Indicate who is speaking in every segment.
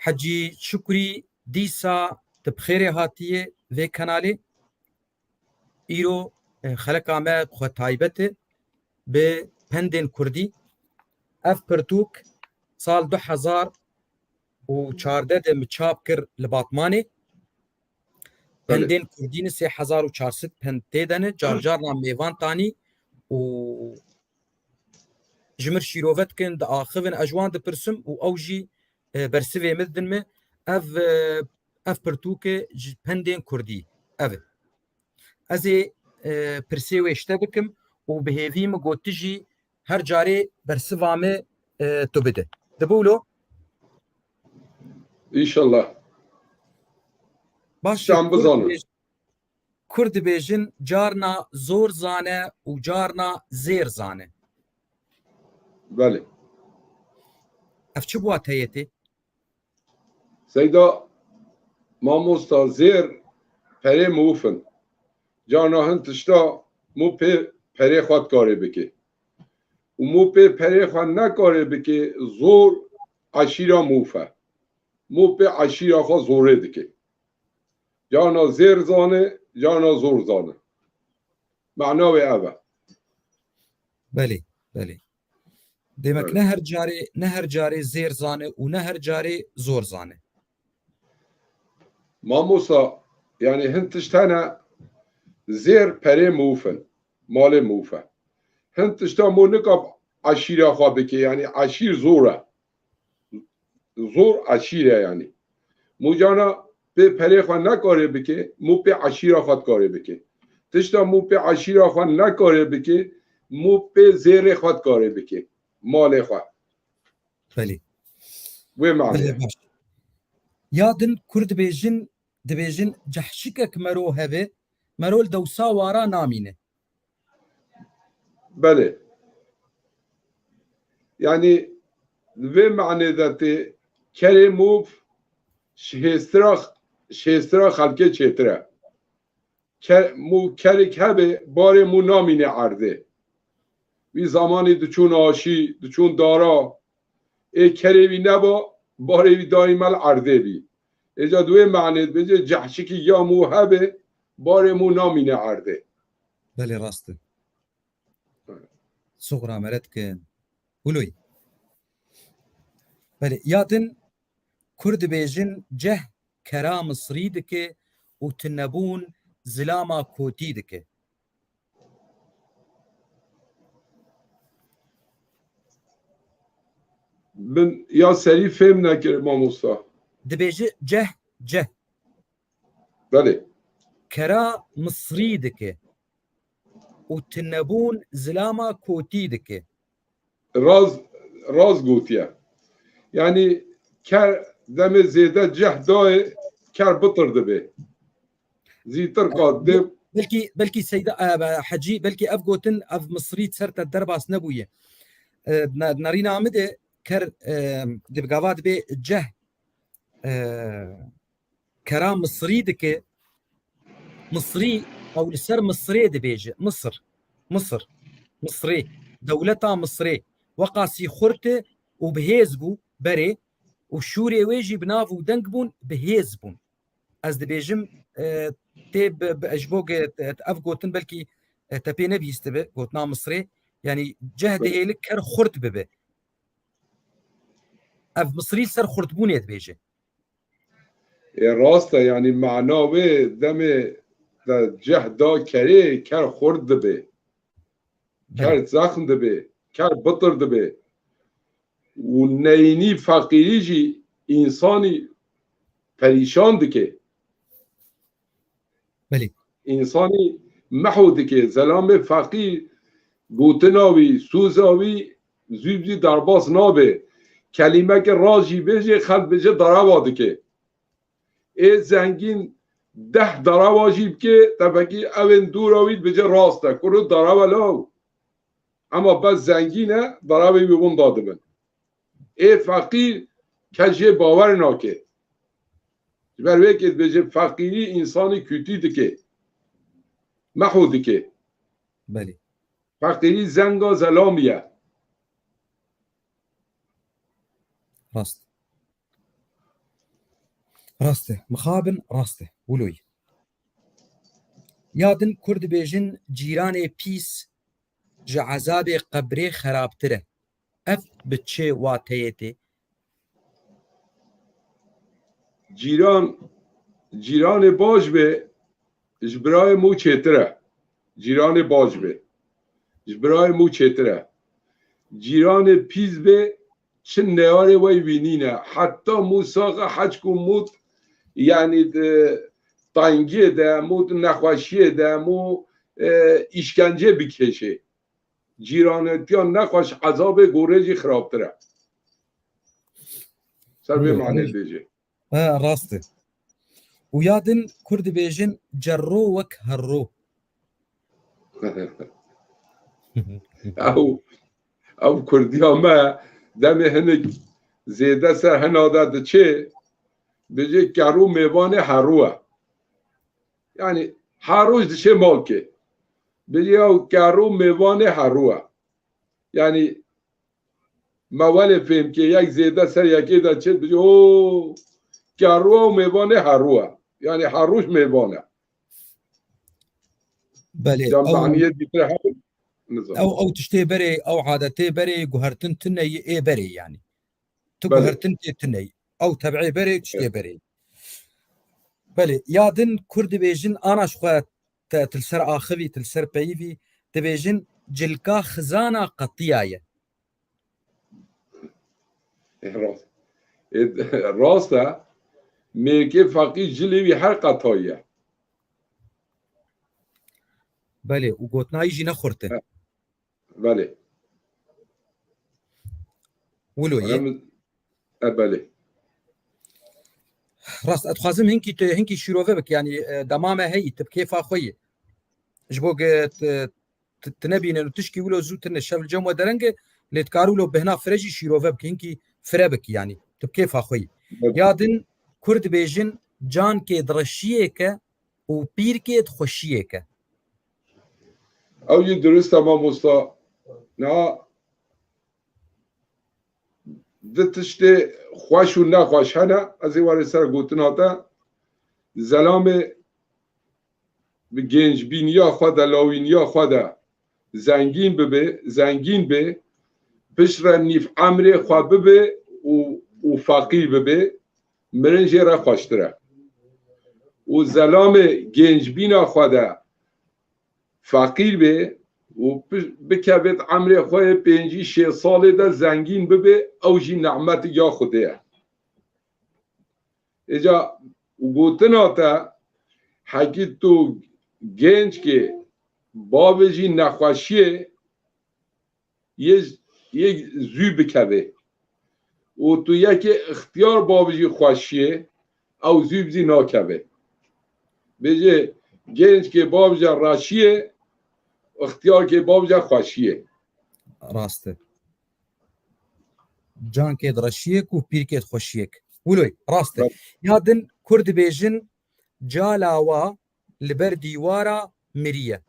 Speaker 1: حجی شکری دیسا تبخیر هاتیه و کانالی ایرو خلق آمد خود تایبته به پندین کردی اف پرتوک سال 2014 دم چاپ کر لباتمانی پندین کردین 3400 پند تیدنه جار جار نام میوان تانی و جمر شیروفت کن دا آخوین اجوان دا پرسم و اوجی برسوی مدن می اف پرتوک پندین کردی ازی پرسیوی اشته بکم و بهیویم گوتجی هر جاری برسوامه تو بده دبولو
Speaker 2: ایشالله
Speaker 1: باشه کرد بیجن جارنا زور زانه و جارنا زیر زانه
Speaker 2: بله
Speaker 1: اف چه بوات هیتی؟
Speaker 2: سیدا ما مستازیر پره موفن جانا هن تشتا مو پره خواد کاره بکه و مو پره خواد نکاره بکه زور عشیرا موفه مو عشیرا خواد زوره دکه جانا زیر زانه جانا زور زانه معناوی اوه
Speaker 1: بله demek ne her cari zêr zane û ne her carê zor zane.
Speaker 2: Mamosa yani hin tiştene zêr perê mûfin malê mûfe hin tişta mû nikap aşîra xwe bike yani aşîr zor e zor aşîr e yani mû cana pê perê xwe nekarê bike mû pê aşîra xwe dikarê bike tişta mû pê aşîra xwe nekarê bike mû pê zêrê xwe dikarê bike malê xwe
Speaker 1: Belê
Speaker 2: wê manê
Speaker 1: ya din Kurd dibêjin cehşikek mero hebe merol dewsa wara namîne.
Speaker 2: Belê yani vê manê de tê kerê mûv şêstira xelkê çêtir e mû kerek hebe barê mû namîne erdê wî zamanê diçûn aşî diçûn dara ê kerê wî neba barê wî daîmel erdê bî êca di wê manê bêje cehşikî ya mû hebe barê mû namîne erdê.
Speaker 1: Belê rast e. Soğra me redkin Huloy belê ya din Kurd dibêjin ceh kera Misrî dike û tinebûn zilama kotî dike.
Speaker 2: Min ya serî fêm nekir mamosta.
Speaker 1: Dibêje ceh
Speaker 2: Belê
Speaker 1: kera Misrî dike û tinebûn zilama kotî dike.
Speaker 2: Raz gotiye yani ker demê zêde ceh dayê ker bitir dibe zîtir qat dê
Speaker 1: belkî seyda hecî belkî ev gotin ev Misrî ser te derbas nebûye narîna me de ker dibgava dibe ceh kera Misrî dike Misrî ew li ser Misrê dibêje Misrê dewleta Misrê weqasî xurte û bihêz bû berê û şûrê wê jî bi nav û deng bûn bihêz bûn ez dibêjim tê ji bo ev gotin belkî te pê nebîstibe gotina Misrê yani ceh dihêlik ker xurt bibe ev Misrî ser xurtbûnê dibêje.
Speaker 2: rast e yani mena wê demê de ceh da kerê ker xurt dibe ker zexm dibe ker bitir dibe û neyînî feqîrî jî însanî perîşan dike însanî mehû dike zelamê feqîr gotina wî sûza wî zû derbas nabe kelimeke raz jî bêje xelk bêje derava dike ê zengîn deh derava jî bike tevekî evên dûra wî bêje rast e kuru derava law ama bes zengîn e deravê wî winda dibin ê feqîr kes jê bawer nake ji ber wê kê dibêje feqîrî însanî kûtî dike mehû dike feqîrî zenga zelamî ye
Speaker 1: rast راسته مخابن راسته ولوی یادن کورد بیژن جیران پیس ji ezabê qebrê xerabtir e. Ev bi çê wateyê tê?
Speaker 2: جیران باش به جبرای مو چتره جیران باش به جبرای مو چتره جیران پیز به چه نیاره وی وینینه حتی مو ساق حج کن مود یعنی تنگیه ده مود نخوشیه ده مو işkence بکشه جیرانتیان نخوش عذاب گورجی خرابتره سر به معنی دیجه
Speaker 1: راسته و یادن کورد بیژن جرو وک هرو
Speaker 2: او کردیا ما دم هنگ زیده سر هناده ده چه بجه گرو میوان هروه یعنی هروش دشه مالکه بجه او گرو میوان هروه یعنی موال فهم که یک زیده سر یکی ده چه بجه او گرو و میوان هروه یعنی هروش میوانه
Speaker 1: بله
Speaker 2: جمعنیه دیگر هم
Speaker 1: او تشتي بري او عادتي بري قهرتن تني اي بري يعني تو
Speaker 2: بله.
Speaker 1: قهرتن تني او تبعي بري تشتي بري بله يادن كرد بيجن انا شخوات تلسر اخذي تلسر بيفي تبيجن جلكا خزانه قطيايه
Speaker 2: راسته میگه فقی جلیوی هر قطاییه
Speaker 1: بله و قوتناي جي نخورته
Speaker 2: بله
Speaker 1: ولو
Speaker 2: بله
Speaker 1: راست اتخازم هنكي شيروفه بك يعني دمامه هي تبكيفا خويه جبوك تنبين انه تشكي ولو زوتن الشاف الجو درنج لتكارو لو بهنا فرجي شيروفه بك هنكي فربك يعني تبكيفا خويه يادن كرد بيجن جان كي درشيك و بير كي خوشيك
Speaker 2: او یه درست تمام استا نه دتشته خوش و نخوش هنه از این وارد سر گوتن هاتا زلام به گنج بینیا خود لاوینیا خود زنگین به پشر نیف عمر خواه ببه و فقیر ببه مرنج را خوشتره و زلام گنج بینا خود فقیر به و بکبت عمر خواه 5-6 ساله ده زنگین ببه او جی نعمت یا خوده ایجا گوتن آتا حکی تو گنج که باب جی نخوشیه یک زوی بکبه و تو یک اختیار باب جی خوشیه او زوی بزی ناکبه بجه گنج که باب جا راشیه اختیار که باب جا خوشیه
Speaker 1: راسته جان كي درشيك و بير كي خوشيك ولوي راسته يادن كرد بيجن جالاوا لبر ديوارا مريه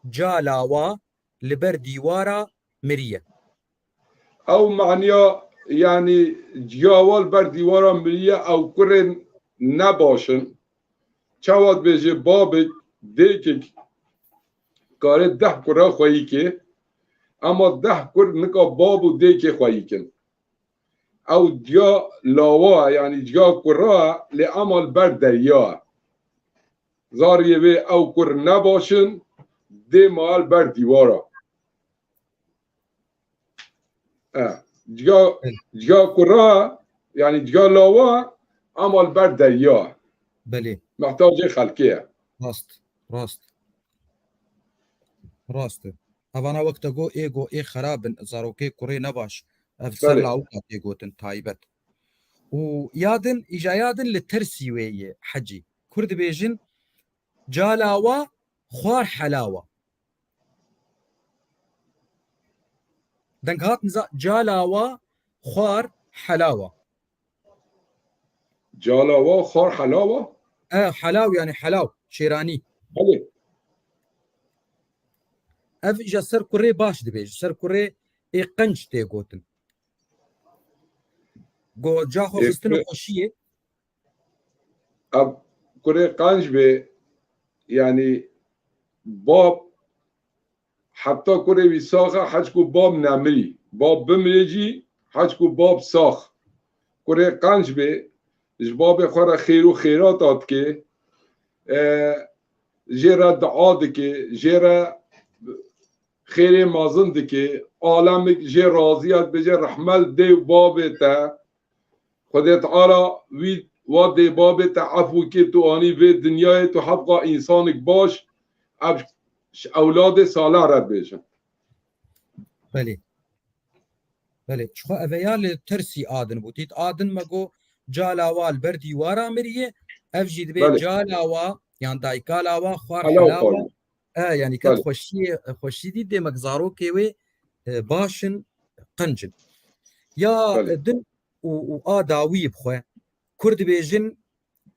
Speaker 1: جالاوا لبر ديوارا مريه
Speaker 2: او معنیا یعنی جیاوال بر دیوارا مریه او کرن نباشن چواد بجه باب دیگه کاره 10 کره خواهی که اما 10 کر نکا باب و دیگه خواهی کن او جا لاوا یعنی جا کره لی عمل بر دریا زاریه به او کر نباشن دی مال بر دیوارا جا کره یعنی جا لاوا عمل بر دریا
Speaker 1: بله
Speaker 2: محتاج خلقیه
Speaker 1: راسته اوانا وقت گو ای خراب زاروکي كوري نباش افسر لاوكا تيغوتن تايبت و يادن ايجايادن لترسيويه حجي كرد بيجن جالاوا خوار حلاوه دنكات نزا جالاوا خوار حلاوه
Speaker 2: جالاوا خوار حلاوه
Speaker 1: حلاو يعني حلاو شيراني
Speaker 2: بله
Speaker 1: اف اجا سر كوري باش دبيج سر كوري اي قنج تيغوتن جو جاخو خستنو خوشيه
Speaker 2: اب كره قنج به يعني باب حتى كره بيساخه حجكو باب نمري باب بمريجي حجكو باب ساخ كره قنج به جباب خورا خير وخيرات آد که جيرا دعا دكي جيرا خير مازن دكي عالمك جي راضيات بجي رحمل دي بابتا خدي تعالى ويد ودي بابتا عفو كي تو اني في الدنيا تو حبقى انسانك باش اولاد صالح رد بيجن
Speaker 1: بله بله شخو اویال ترسی آدن بودید آدن مگو جالاوال بردی وارا مریه اف جید به
Speaker 2: بله.
Speaker 1: جالاوا يعني دايكالاوا خوار
Speaker 2: حلاوة
Speaker 1: حلاوة
Speaker 2: قوي.
Speaker 1: يعني كانت خوشي دي دي مكزارو كيوي باشن قنجن يا
Speaker 2: بله.
Speaker 1: دن داوي بخوا كرد بيجن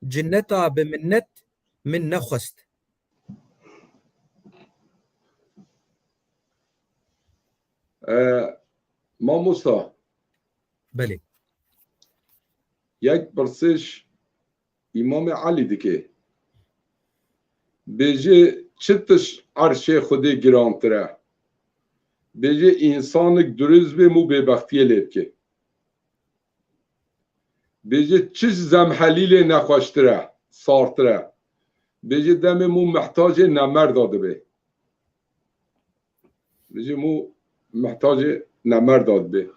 Speaker 1: جنتا بمنت من نخست
Speaker 2: ما موسى
Speaker 1: بله
Speaker 2: یک برسش امام علی دکه بيجي چتش عرشه خودی گرانتره بيجي انسانك دروز به مو ببختیه لیبکه بيجي چش زمحلیل نخوشتره سارتره بيجي دم مو محتاج نمر داده به بيجي مو محتاج نمر داد به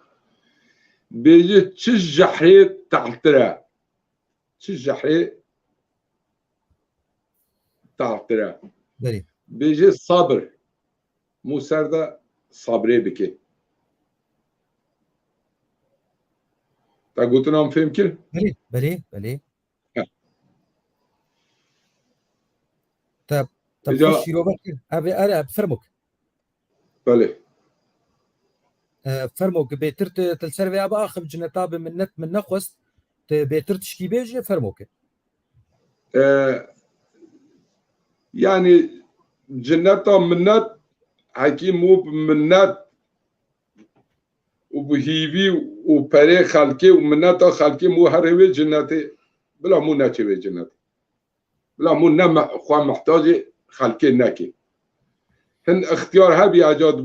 Speaker 2: بيجي چش جحری تحتره چش جحری تحتره
Speaker 1: بله
Speaker 2: بيجي صبر مو سرده صبره بكي تا قلتنا هم فهم كده
Speaker 1: بله بله بله طب خشي رو بكي ابي انا بفرمك
Speaker 2: بله
Speaker 1: فرموك بيترت تلسرفي ابا اخف جنتاب من نت من نخست بيترت شكي بيجي فرموك
Speaker 2: يعني جنتا منت حكي مو منت وبهيبي وبري خلقي ومنتا خلقي مو هروي جنتي بلا مو ناتشي جنتي بلا مو نم خو محتاج خلقي نكي هن اختيار هبي اجاد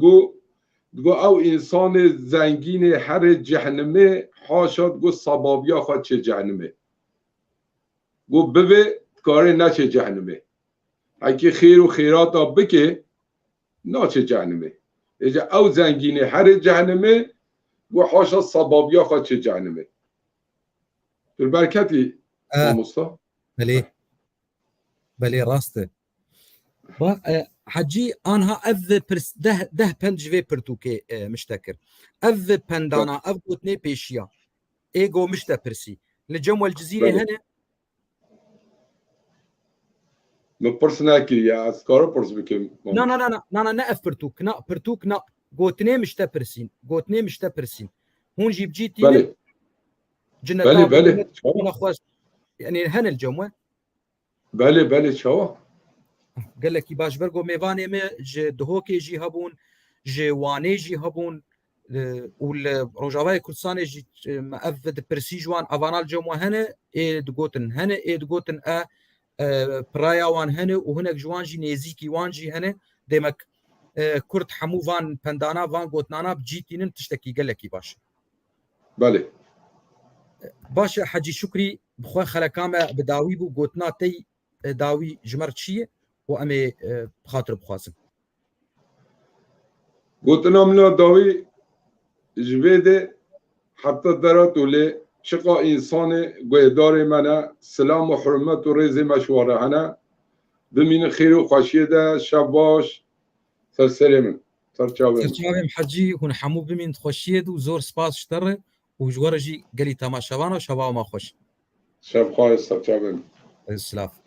Speaker 2: گو او انسان زنگین هر جهنمه حاشاد گو صبابیا خود چه جهنمه گو ببه کاره نچه جهنمه اگه خیر و خیرات بکه ناچه جهنمه اجا او زنگین هر جهنمه گو حاشاد صبابیا خود چه جهنمه در برکتی ماموستا
Speaker 1: بله بله راسته با حجي انها اذ ده پنج في پرتوكي مشتكر اذ پندانا اذ قوتني بيشيا ايجو مشتا برسي لجمو الجزيره هنا
Speaker 2: مبرسناكي يا اسكار برس بكم
Speaker 1: نا اف برتوك نا برتوك نا قوتني مشتا برسين قوتني مشتا برسين هون جيب جيتي
Speaker 2: بله
Speaker 1: جنة
Speaker 2: بله
Speaker 1: يعني هنا الجمو
Speaker 2: بله شو
Speaker 1: قال لك باش برغو ميفاني ما دهوكي جي هبون جي واني جي هبون والروجاواي كردستان جي مأفد برسيجوان افانال جمو هنا اي دغوتن هنا اي دغوتن برايا وان هنا وهناك جوان جي نيزيكي وان جي هنا ديمك كرد حمو فان بندانا فان غوتنانا بجيتين تشتكي قال لك باش
Speaker 2: بله
Speaker 1: باش حجي شكري بخوا خلكامه بداوي بو غوتنا تي داوي جمرتشيه وامي بخاطر بخواسم
Speaker 2: قلتنا من داوي جبيده حتى درات ولي شقا انسان قيدار منا سلام و حرمت و رزي مشواره هنا بمين خير و خوشيه ده شباش سرسلم
Speaker 1: سرچاوي حجي هون حمو بمين خوشيه دو زور سپاس شتره و جوارجي قالي تماشاوانا شباب ما خوش
Speaker 2: شب خواهد سرچاوي
Speaker 1: السلاف